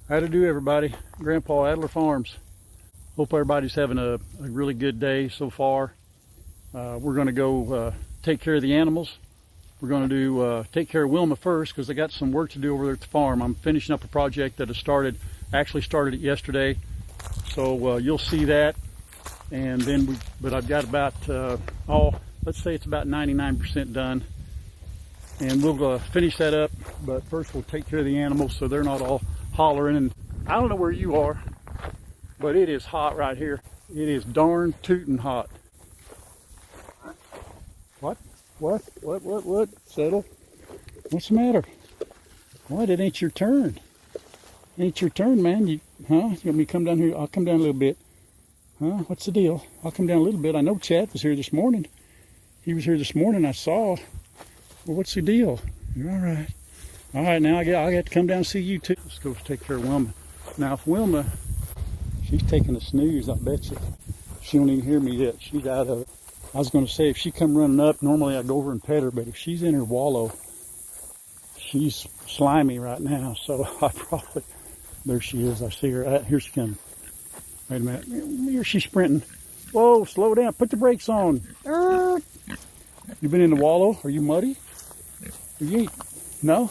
How to do, everybody? Grandpa, Adler Farms. Hope everybody's having a really good day so far. We're going to go take care of the animals. We're going to take care of Wilma first because I got some work to do over there at the farm. I'm finishing up a project that has actually started it yesterday. So you'll see that. And then but I've got about, let's say it's about 99% done. And we'll finish that up. But first we'll take care of the animals so they're not all hollering. And I don't know where you are, but it is hot right here. It is darn tootin' hot. What? Settle. What's the matter? What? It ain't your turn. Ain't your turn, man. You want me to come down here? I'll come down a little bit. Huh? What's the deal? I'll come down a little bit. I know Chad was here this morning. He was here this morning. I saw. Well, what's the deal? You're all right. All right, now I got to come down and see you too. Let's go take care of Wilma. Now, if Wilma, she's taking a snooze, I bet you. She don't even hear me yet. She's out of it. I was going to say, if she come running up, normally I'd go over and pet her, but if she's in her wallow, she's slimy right now, so I probably, there she is, I see her, here she comes. Wait a minute, here she's sprinting. Whoa, slow down, put the brakes on. You been in the wallow? Are you muddy? No?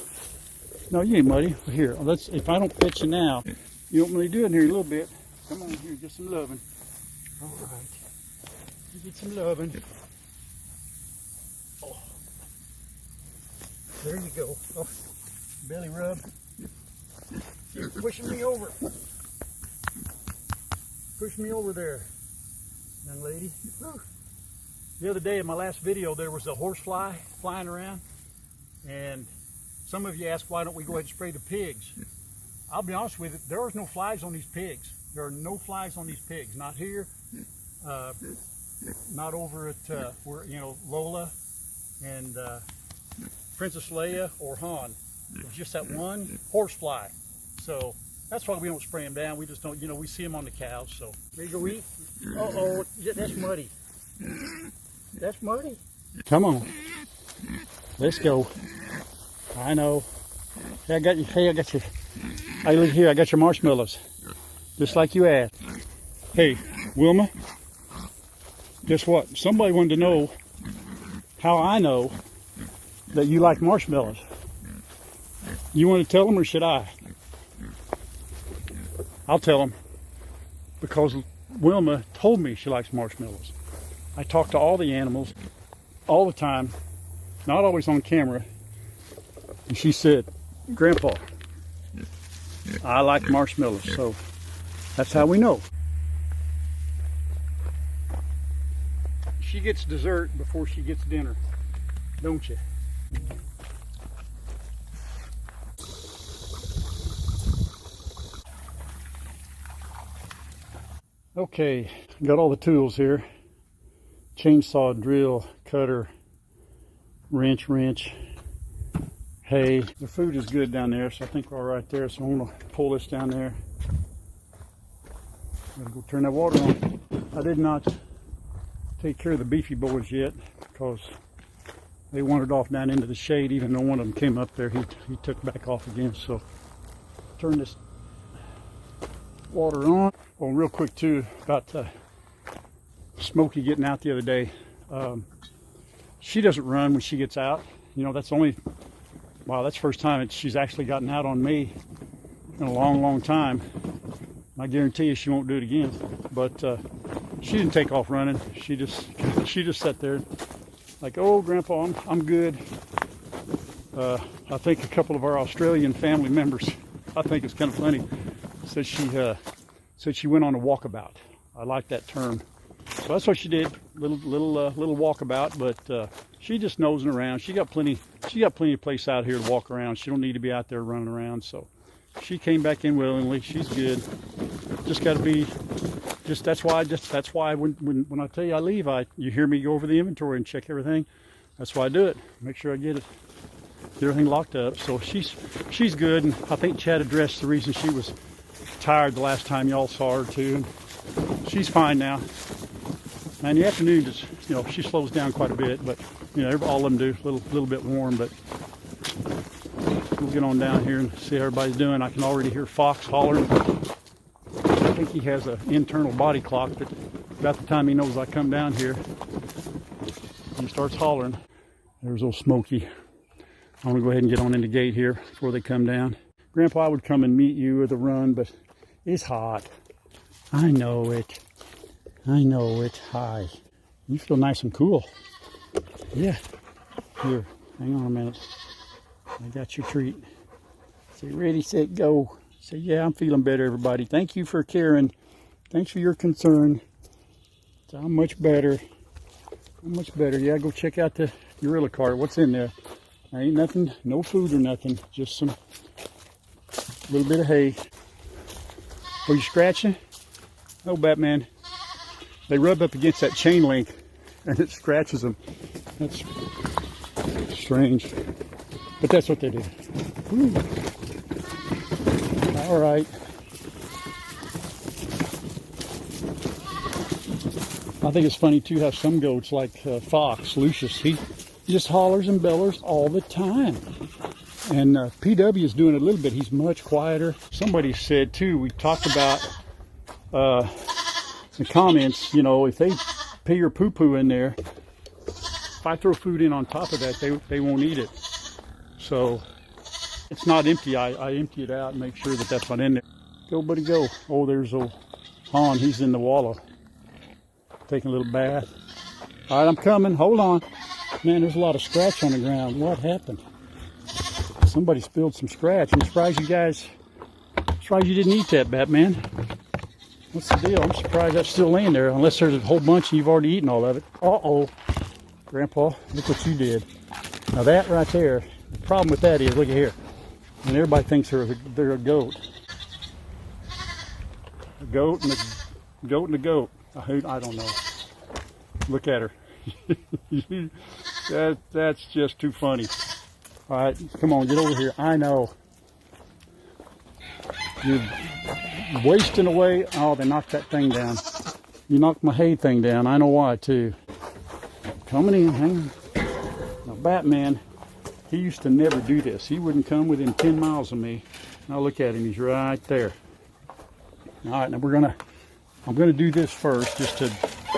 No, you ain't muddy. Here, if I don't pet you now, you don't really do it in here a little bit. Come on here, get some loving. All right. Get some loving. Oh. There you go. Oh. Belly rub. You're pushing me over. Push me over there, young lady. Whew. The other day in my last video, there was a horsefly flying around, and some of you asked, why don't we go ahead and spray the pigs? I'll be honest with you, there are no flies on these pigs. There are no flies on these pigs. Not here. Not over at where Lola and Princess Leia or Han. It's just that one horsefly. So that's why we don't spray them down. We just don't, we see them on the cows. So there you go, eat. Uh-oh, that's muddy. That's muddy. Come on, let's go. I know. Hey, I got you. Hey, look here. I got your marshmallows, just like you asked. Hey, Wilma. Guess what? Somebody wanted to know how I know that you like marshmallows. You want to tell them or should I? I'll tell them because Wilma told me she likes marshmallows. I talk to all the animals all the time, not always on camera. And she said, Grandpa, I like marshmallows. So that's how we know. She gets dessert before she gets dinner, don't you? Okay, got all the tools here. Chainsaw, drill, cutter, wrench, hay. The food is good down there, so I think we're all right there. So I'm gonna pull this down there. Gotta go turn that water on. I did not take care of the beefy boys yet because they wandered off down into the shade. Even though one of them came up there, he took back off again. So turn this water on. Oh, real quick too about Smokey getting out the other day. She doesn't run when she gets out. That's that's the first time she's actually gotten out on me in a long time. I guarantee you she won't do it again. But she didn't take off running. She just sat there like, oh, Grandpa, I'm good. I think a couple of our Australian family members, I think it's kind of funny, said she went on a walkabout. I like that term. So that's what she did, little walkabout. But she just nosing around. She got plenty of place out here to walk around. She don't need to be out there running around. So she came back in willingly. She's good. Just got to be. That's why when I tell you I leave, you hear me go over the inventory and check everything. That's why I do it. Make sure I get everything locked up. So she's good, and I think Chad addressed the reason she was tired the last time y'all saw her too. And she's fine now. And the afternoon just she slows down quite a bit, but all of them do a little bit warm. But we'll get on down here and see how everybody's doing. I can already hear Fox hollering. I think he has an internal body clock that about the time he knows I come down here, he starts hollering. There's old Smokey. I'm gonna go ahead and get on in the gate here before they come down. Grandpa would come and meet you with a run, but it's hot. I know it. I know it. Hi. You feel nice and cool. Yeah. Here, hang on a minute. I got your treat. Say ready, set, go. Say, yeah, I'm feeling better, everybody. Thank you for caring. Thanks for your concern. So I'm much better. I'm much better. Yeah, go check out the gorilla cart. What's in there? There ain't nothing, no food or nothing. Just some little bit of hay. Are you scratching? No, Batman. They rub up against that chain link and it scratches them. That's strange. But that's what they do. Woo. All right. I think it's funny too how some goats like Fox, Lucius, he just hollers and bellers all the time. And PW is doing it a little bit. He's much quieter. Somebody said too, we talked about the comments, you know, if they pay your poo-poo in there, if I throw food in on top of that, they won't eat it. So it's not empty. I empty it out and make sure that that's not in there. Go, buddy, go. Oh, there's old Han. He's in the wallow, taking a little bath. All right, I'm coming. Hold on. Man, there's a lot of scratch on the ground. What happened? Somebody spilled some scratch. I'm surprised you guys, surprised you didn't eat that, Batman. What's the deal? I'm surprised that's still laying there, unless there's a whole bunch and you've already eaten all of it. Uh-oh. Grandpa, look what you did. Now that right there, the problem with that is, look at here. And everybody thinks they're a goat. A goat and a goat and a goat. I don't know. Look at her. That's just too funny. All right, come on, get over here. I know. You're wasting away. Oh, they knocked that thing down. You knocked my hay thing down. I know why, too. Coming in, hang on. Now, Batman, he used to never do this. He wouldn't come within 10 miles of me. Now look at him. He's right there. All right, now I'm gonna do this first,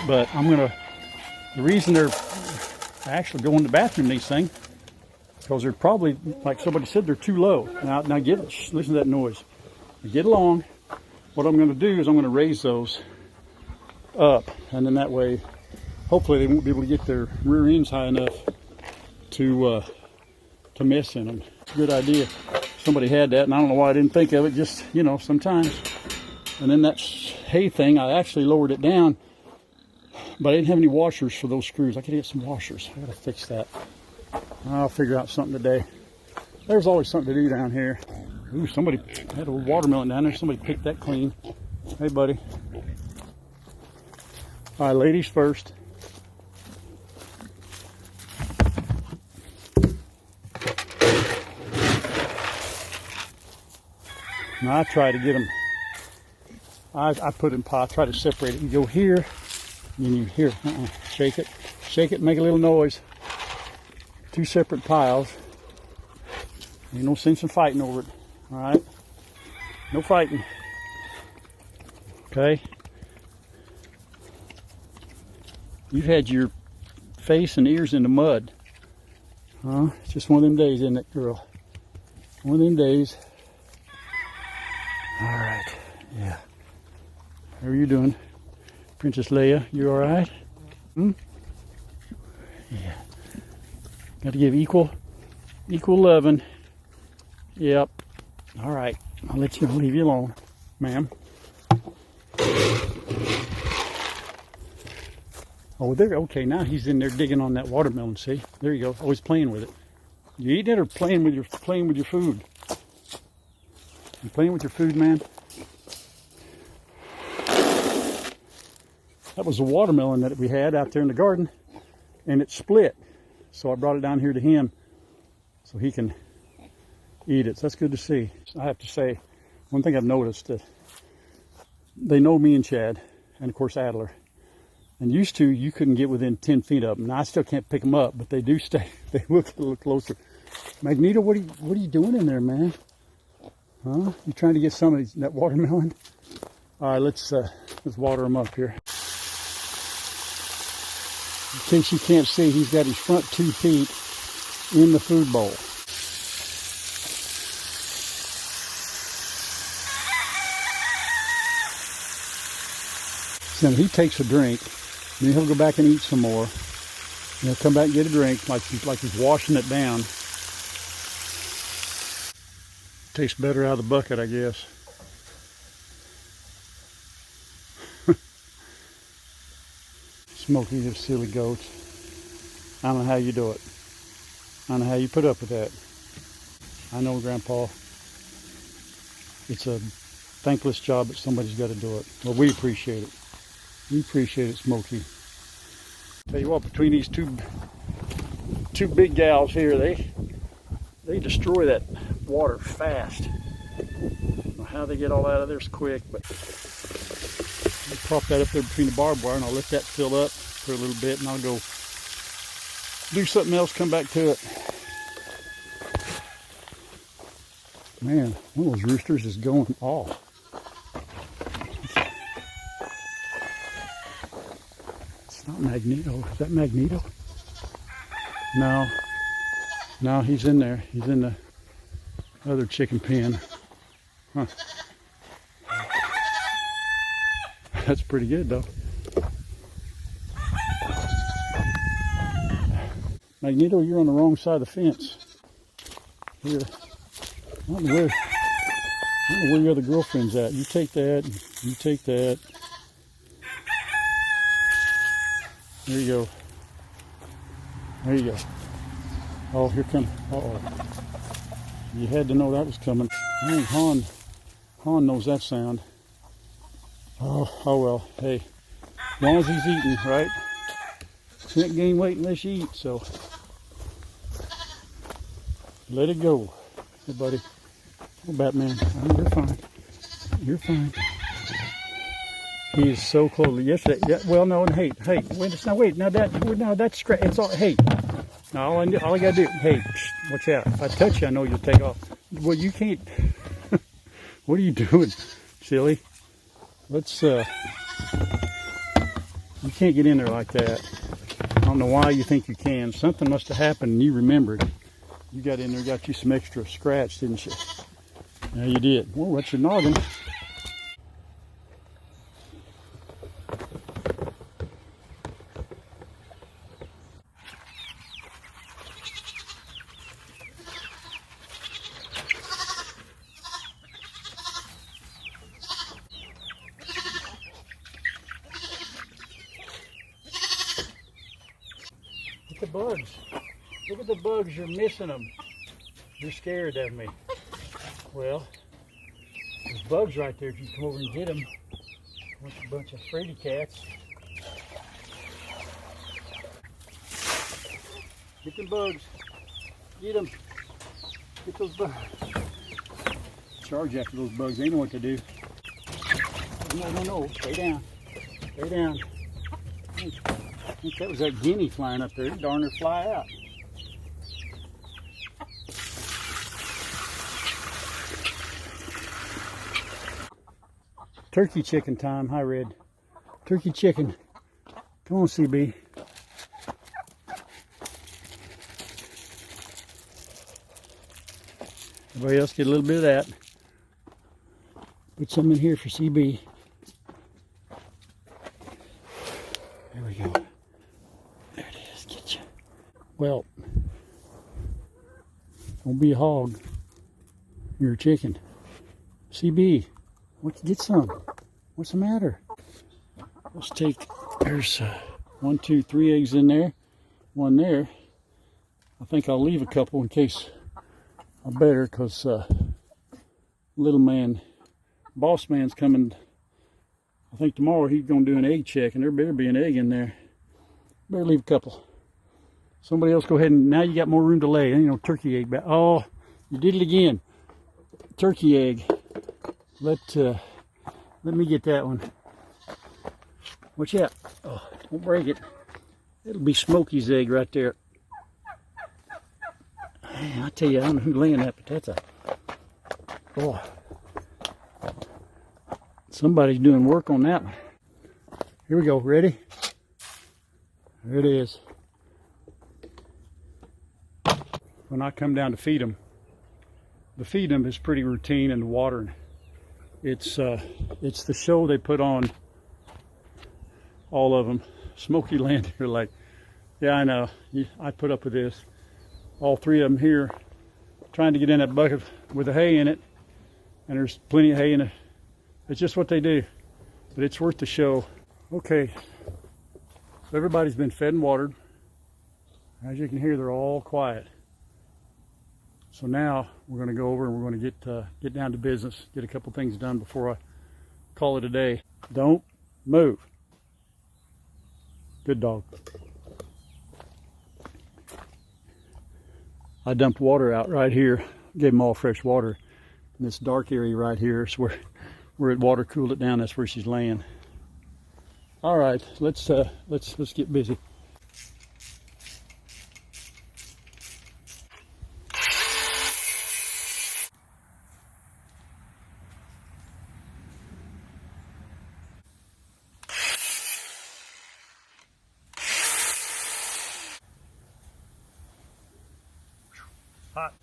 but the reason they're actually going to the bathroom, these things, because they're probably, like somebody said, they're too low. Now listen to that noise. Now get along. What I'm going to do is I'm going to raise those up, and then that way, hopefully they won't be able to get their rear ends high enough to mess in them. It's a good idea. Somebody had that, and I don't know why I didn't think of it. Just, you know, sometimes. And then that hay thing, I actually lowered it down, but I didn't have any washers for those screws. I could get some washers. I got to fix that. I'll figure out something today. There's always something to do down here. Ooh, somebody had a watermelon down there. Somebody picked that clean. Hey, buddy. All right, ladies first. Now I try to get them. I put in pot. Try to separate it. You go here, and then you here. Shake it, make a little noise. Two separate piles. Ain't no sense in fighting over it. All right, no fighting. Okay. You've had your face and ears in the mud. Huh? It's just one of them days, isn't it, girl? One of them days. All right. Yeah. How are you doing? Princess Leia, you all right? Hmm? Yeah. Got to give equal loving. Yep. All right. I'll leave you alone, ma'am. Oh, there. Okay, now he's in there digging on that watermelon. See? There you go. Always playing with it. You eating it or playing with your food? You playing with your food, man? That was a watermelon that we had out there in the garden, and it split. So I brought it down here to him so he can eat it. So that's good to see. I have to say, one thing I've noticed, they know me and Chad, and of course Adler. And used to, you couldn't get within 10 feet of them. Now I still can't pick them up, but they do stay. They will get a little closer. Magneto, what are you doing in there, man? Huh? You trying to get some of that watermelon? All right, let's water him up here. In case you can't see, he's got his front 2 feet in the food bowl. So he takes a drink, then he'll go back and eat some more. And he'll come back and get a drink like he's washing it down. Tastes better out of the bucket, I guess. Smokey, you silly goats. I don't know how you do it. I don't know how you put up with that. I know, Grandpa. It's a thankless job, but somebody's got to do it. Well, we appreciate it. We appreciate it, Smokey. Tell you what, between these two big gals here, they destroy that water fast. I don't know how they get all out of there so quick, but I'll prop that up there between the barbed wire and I'll let that fill up for a little bit and I'll go do something else, come back to it. Man, one of those roosters is going off. It's not Magneto. Is that Magneto? No, he's in there. He's in the other chicken pen. Huh. That's pretty good, though. Magneto, you're on the wrong side of the fence. Here. I don't know where your other girlfriend's at. You take that. You take that. There you go. There you go. Oh, here comes. Uh-oh. You had to know that was coming. I think Han knows that sound. Oh well. Hey, as long as he's eating, right? Can't gain weight unless you eat, so let it go. Hey, buddy. Oh, Batman. Oh, you're fine. You're fine. He is so close. Yes, yeah. Well, no, and hey, wait. Now that's scratch. It's all. Hey, now all I gotta do. Hey, watch out. If I touch you, I know you'll take off. Well, you can't. What are you doing, silly? Let's. You can't get in there like that. I don't know why you think you can. Something must have happened and you remembered. You got in there, got you some extra scratch, didn't you? Yeah, you did. Well, what's your noggin? Look at the bugs. Look at the bugs, you're missing them. You're scared of me. Well, there's bugs right there if you come over and get them. A bunch of fraidy cats. Get them bugs. Get them. Get those bugs. Charge after those bugs. They know what to do. No. Stay down. Stay down. I think that was that guinea flying up there. Darn her, fly out. Turkey chicken time. Hi, Red. Turkey chicken. Come on, CB. Everybody else get a little bit of that. Put some in here for CB. There we go. There it is. Get you. Well, don't be a hog. You're a chicken. CB. Get some. What's the matter? Let's take, there's 1, 2, 3 eggs in there. One there. I think I'll leave a couple in case I better, because little man, boss man's coming. I think tomorrow he's going to do an egg check, and there better be an egg in there. Better leave a couple. Somebody else go ahead and, now you got more room to lay. You know, turkey egg back. Oh, you did it again. Turkey egg. Let me get that one. Watch out. Oh, don't break it. It'll be Smokey's egg right there. Man, I tell you, I don't know who's laying that, but that's a, boy. Somebody's doing work on that one. Here we go, ready? There it is. When I come down to feed them, the feed them is pretty routine, and the watering. It's the show they put on all of them. Smokey land here, like, yeah, I know, I put up with this. All three of them here trying to get in that bucket with the hay in it, and there's plenty of hay in it. It's just what they do, but it's worth the show. Okay, so everybody's been fed and watered. As you can hear, they're all quiet. So now we're going to go over and we're going to get down to business, get a couple things done before I call it a day. Don't move. Good dog. I dumped water out right here, gave them all fresh water. And this dark area right here is where it water cooled it down. That's where she's laying. All right, let's get busy. Hot.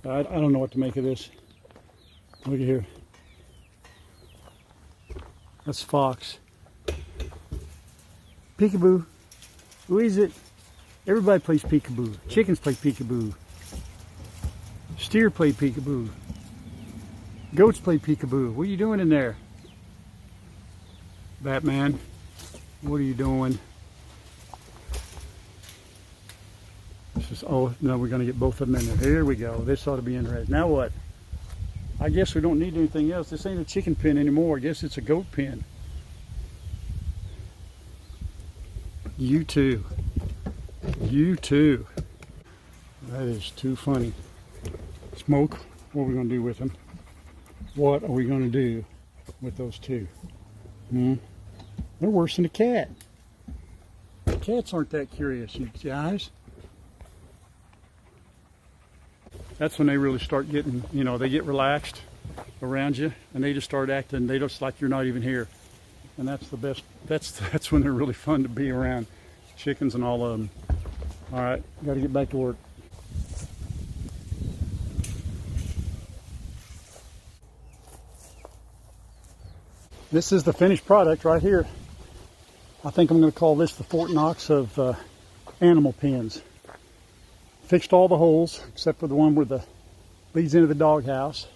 I don't know what to make of this. Look at here. That's Fox. Peekaboo. Who is it? Everybody plays peekaboo. Chickens play peekaboo. Steer play peekaboo. Goats play peekaboo. What are you doing in there? Batman, what are you doing? Oh, no, we're going to get both of them in there. Here we go. This ought to be interesting. Now what? I guess we don't need anything else. This ain't a chicken pen anymore. I guess it's a goat pen. You too. You too. That is too funny. Smoke, what are we going to do with them? What are we going to do with those two? They're worse than a cat. Cats aren't that curious, you guys. That's when they really start getting, you know, they get relaxed around you and they just start acting, they just like you're not even here. And that's the best, that's when they're really fun to be around. Chickens and all of them. All right, got to get back to work. This is the finished product right here. I think I'm going to call this the Fort Knox of animal pens. Fixed all the holes except for the one where the leads into the doghouse.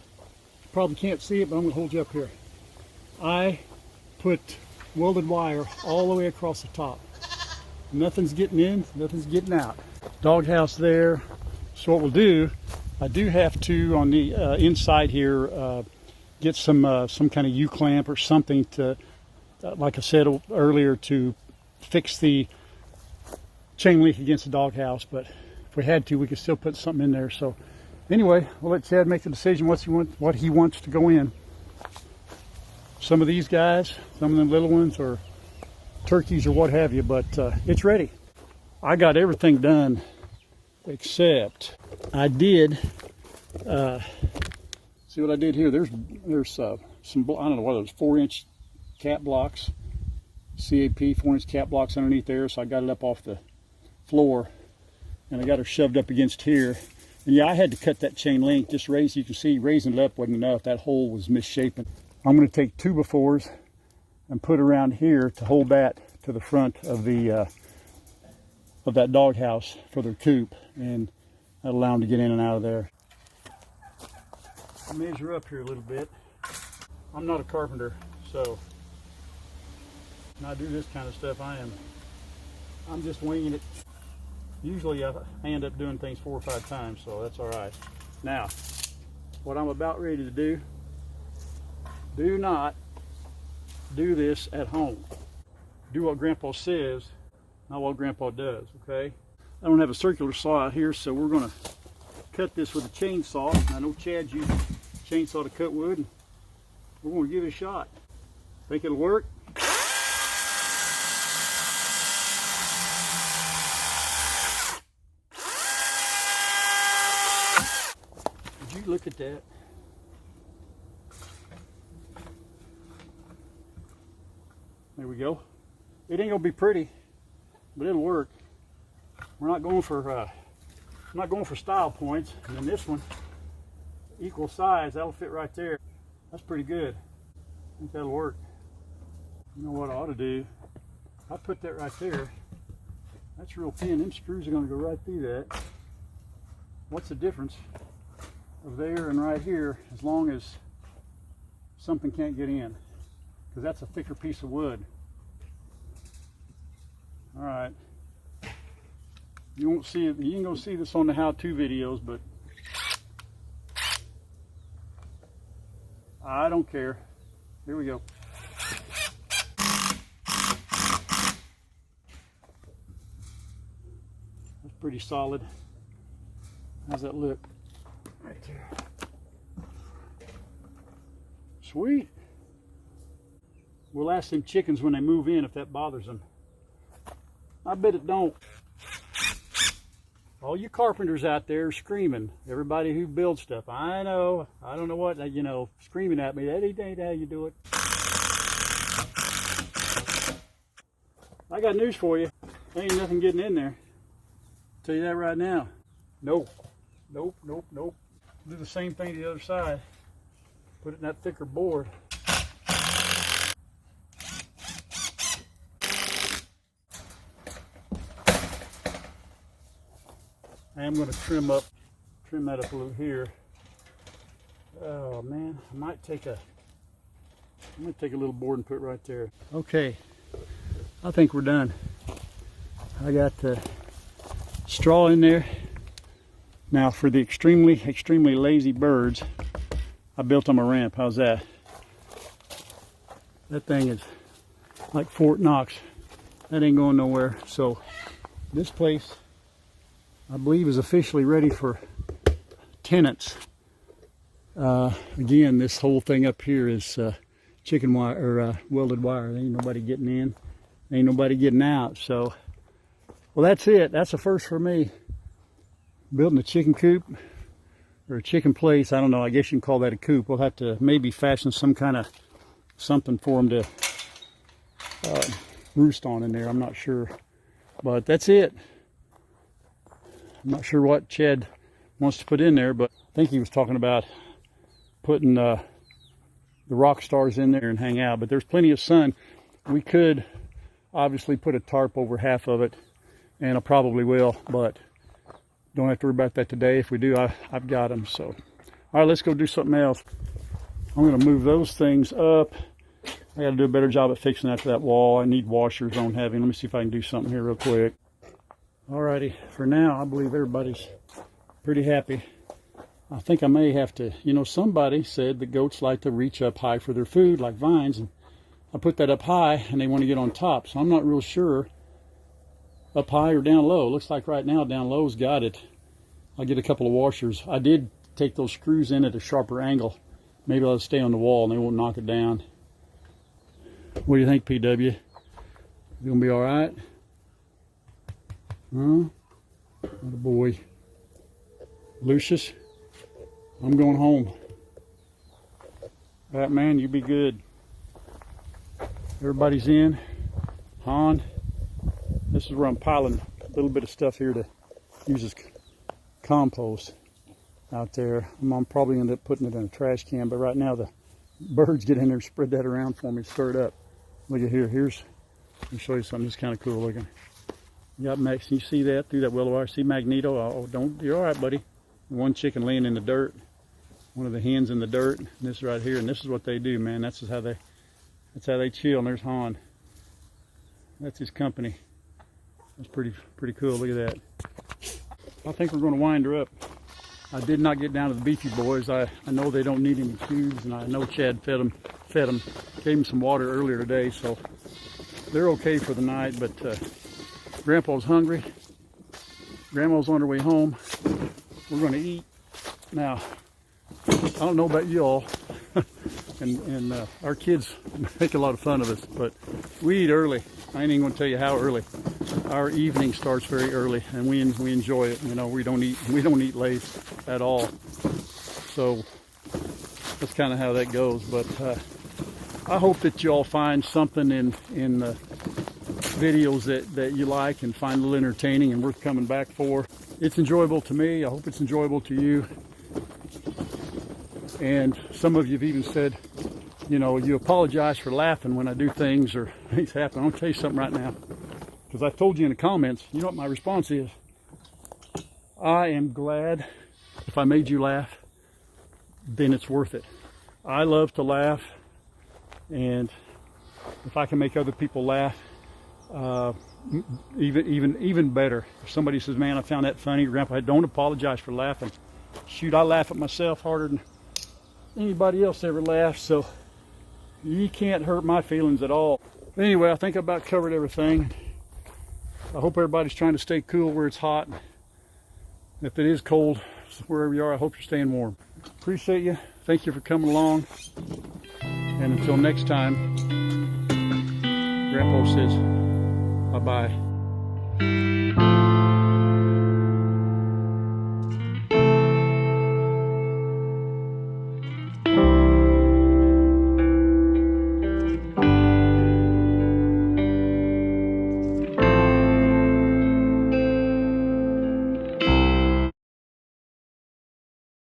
You probably can't see it, but I'm going to hold you up here. I put welded wire all the way across the top. Nothing's getting in, nothing's getting out. Doghouse there. So what we'll do, I do have to on the inside here get some kind of U-clamp or something to, like I said earlier, to fix the chain link against the doghouse. But if we had to, we could still put something in there. So anyway, we'll let Chad make the decision what he wants to go in. Some of these guys, some of them little ones, or turkeys or what have you, but it's ready. I got everything done except I did see what I did here. There's some, I don't know what those 4-inch cap blocks, CAP 4-inch cap blocks underneath there. So I got it up off the floor and I got her shoved up against here. And yeah, I had to cut that chain link, just raise, you can see raising it up wasn't enough. That hole was misshapen. I'm going to take 2x4s and put around here to hold that to the front of the of that doghouse for their coop, and that'll allow them to get in and out of there. I'll measure up here a little bit. I'm not a carpenter, so when I do this kind of stuff, I'm just winging it. Usually I end up doing things 4 or 5 times, so that's all right. Now, what I'm about ready to do, do not do this at home. Do what Grandpa says, not what Grandpa does, okay? I don't have a circular saw out here, so we're gonna cut this with a chainsaw. I know Chad's used a chainsaw to cut wood. And we're going to give it a shot. Think it'll work? Would you look at that? There we go. It ain't gonna be pretty, but it'll work. We're not going for style points. And then this one, equal size, that'll fit right there. That's pretty good. I think that'll work. You know what I ought to do? I put that right there. That's real thin. Them screws are gonna go right through that. What's the difference of there and right here, as long as something can't get in? Because that's a thicker piece of wood. All right. You won't see it. You ain't gonna see this on the how-to videos, but I don't care. Here we go. That's pretty solid. How's that look? Right there. Sweet. We'll ask them chickens when they move in if that bothers them. I bet it don't. All you carpenters out there screaming, everybody who builds stuff, I know, I don't know what, you know, screaming at me, that ain't how you do it. I got news for you. There ain't nothing getting in there. I'll tell you that right now. Nope. Nope, nope, nope. Do the same thing to the other side. Put it in that thicker board. I am going to trim that up a little here. Oh man, I'm going to take a little board and put it right there. Okay, I think we're done. I got the straw in there. Now for the extremely lazy birds, I built them a ramp. How's that? That thing is like Fort Knox. That ain't going nowhere. So this place, I believe, is officially ready for tenants. Again, this whole thing up here is chicken wire or welded wire. There ain't nobody getting in, ain't nobody getting out. So, well, that's it. That's a first for me. Building a chicken coop or a chicken place. I don't know. I guess you can call that a coop. We'll have to maybe fashion some kind of something for them to roost on in there. I'm not sure, but that's it. I'm not sure what Chad wants to put in there, but I think he was talking about putting the rock stars in there and hang out. But there's plenty of sun. We could obviously put a tarp over half of it, and I probably will, but don't have to worry about that today. If we do, I've got them. So, all right, let's go do something else. I'm going to move those things up. I got to do a better job at fixing that to that wall. I need washers. I don't have any. Let me see if I can do something here real quick. Alrighty, for now, I believe everybody's pretty happy. I think I may have to, you know, somebody said the goats like to reach up high for their food, like vines, and I put that up high, and they want to get on top, so I'm not real sure up high or down low. Looks like right now down low's got it. I'll get a couple of washers. I did take those screws in at a sharper angle. Maybe I'll stay on the wall and they won't knock it down. What do you think, PW? You gonna be all right? Huh? What a boy. Lucius, I'm going home. All right, man, you be good. Everybody's in. Han, this is where I'm piling a little bit of stuff here to use as compost out there. I'm probably end up putting it in a trash can, but right now the birds get in there and spread that around for me, stir it up. Look at here. Let me show you something that's kind of cool looking. You got Max, you see that through that willow wire? See Magneto? Oh, don't, you're all right, buddy. One chicken laying in the dirt, one of the hens in the dirt, and this right here, and this is what they do, man. That's how they chill. And there's Han. That's his company. That's pretty cool. Look at that. I think we're going to wind her up. I did not get down to the beefy boys. I know they don't need any cubes, and I know Chad fed them, gave them some water earlier today, so they're okay for the night. But Grandpa's hungry. Grandma's on her way home. we're going to eat. Now, I don't know about y'all, and our kids make a lot of fun of us, but we eat early. I ain't even going to tell you how early. Our evening starts very early, and we enjoy it. You know, we don't eat late at all. So that's kind of how that goes. But I hope that y'all find something in the videos that you like and find a little entertaining and worth coming back for. It's enjoyable to me. I hope it's enjoyable to you. And some of you have even said, you know, you apologize for laughing when I do things or things happen. I'm gonna tell you something right now, because I told you in the comments. You know what my response is? I am glad if I made you laugh, then it's worth it. I love to laugh, and if I can make other people laugh, even better. If somebody says, man, I found that funny, Grandpa, don't apologize for laughing. Shoot, I laugh at myself harder than anybody else ever laughs, so you can't hurt my feelings at all. Anyway, I think I about covered everything. I hope everybody's trying to stay cool where it's hot. If it is cold, wherever you are, I hope you're staying warm. Appreciate you. Thank you for coming along. And until next time, Grandpa says bye-bye.